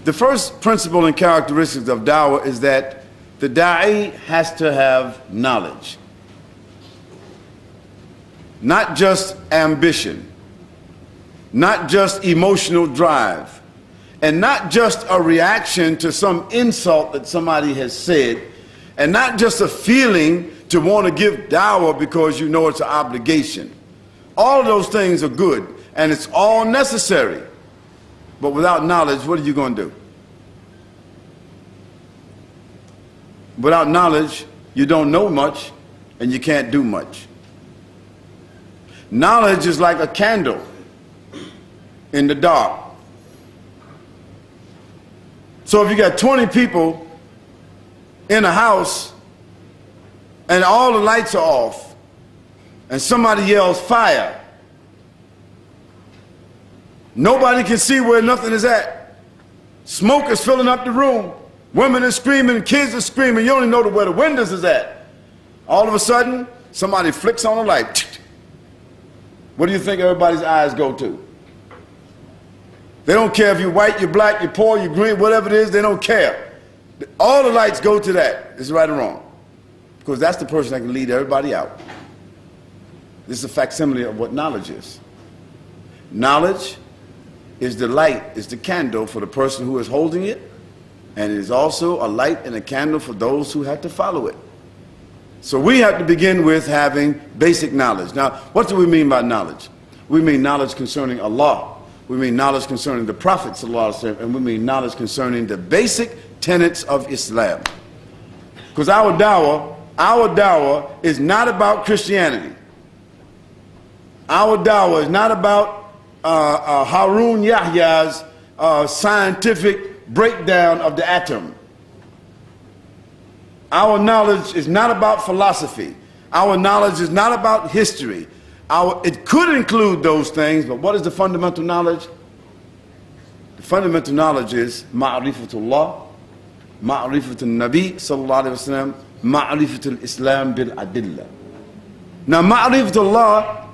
The first principle and characteristics of Dawa is that the da'i has to have knowledge. Not just ambition, not just emotional drive, and not just a reaction to some insult that somebody has said, and not just a feeling to want to give dawah because you know it's an obligation. All of those things are good, and it's all necessary. But without knowledge, what are you going to do? Without knowledge, you don't know much, and you can't do much. Knowledge is like a candle in the dark. So if you got 20 people in a house and all the lights are off and somebody yells fire, nobody can see where nothing is at. Smoke is filling up the room. Women are screaming, kids are screaming. You only know where the windows is at. All of a sudden, somebody flicks on a light. What do you think everybody's eyes go to? They don't care if you're white, you're black, you're poor, you're green, whatever it is, they don't care. All the lights go to that. Is it right or wrong? Because that's the person that can lead everybody out. This is a facsimile of what knowledge is. Knowledge is the light, is the candle for the person who is holding it, and it is also a light and a candle for those who have to follow it. So we have to begin with having basic knowledge. Now, what do we mean by knowledge? We mean knowledge concerning Allah. We mean knowledge concerning the Prophet ﷺ, and we mean knowledge concerning the basic tenets of Islam. Because our dawah is not about Christianity. Our dawah is not about Harun Yahya's scientific breakdown of the atom. Our knowledge is not about philosophy. Our knowledge is not about history. It could include those things, but what is the fundamental knowledge? The fundamental knowledge is ma'rifatullah, ma'rifatul Nabi sallallahu alayhi wa sallam, ma'rifatul Islam bil adillah. Now ma'rifatullah,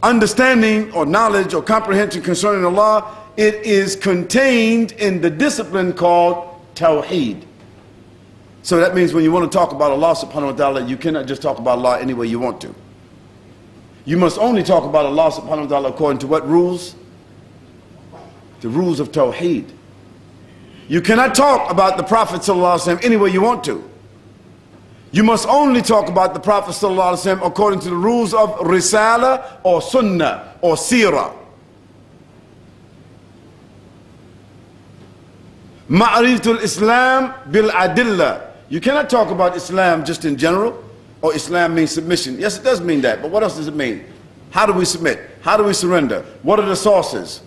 understanding or knowledge or comprehension concerning Allah, it is contained in the discipline called Tawheed. So that means when you want to talk about Allah subhanahu wa ta'ala, you cannot just talk about Allah any way you want to. You must only talk about Allah subhanahu wa ta'ala according to what rules? The rules of Tawheed. You cannot talk about the Prophet sallallahu alaihi wasallam any way you want to. You must only talk about the Prophet sallallahu alaihi wasallam according to the rules of Risala or Sunnah or Sirah. Ma'rifatul Islam bil adillah. You cannot talk about Islam just in general, or Islam means submission. Yes, it does mean that, but what else does it mean? How do we submit? How do we surrender? What are the sources?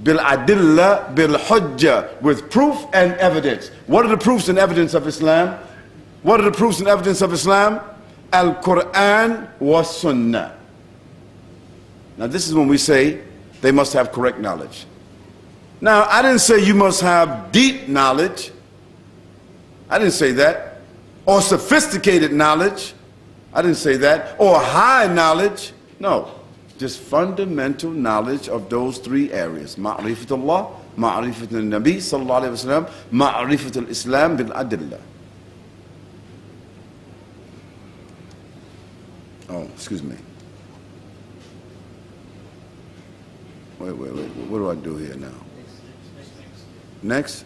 Bil adillah, bil hujjah, with proof and evidence. What are the proofs and evidence of Islam? What are the proofs and evidence of Islam? Al-Quran wa Sunnah. Now this is when we say they must have correct knowledge. Now, I didn't say you must have deep knowledge. I didn't say that. Or sophisticated knowledge. I didn't say that. Or high knowledge. No. Just fundamental knowledge of those three areas. Ma'rifatullah, ma'rifatul Nabi sallallahu alayhi wa sallam, ma'rifatul Islam bil adillah. Oh, excuse me. Wait. What do I do here now? Next.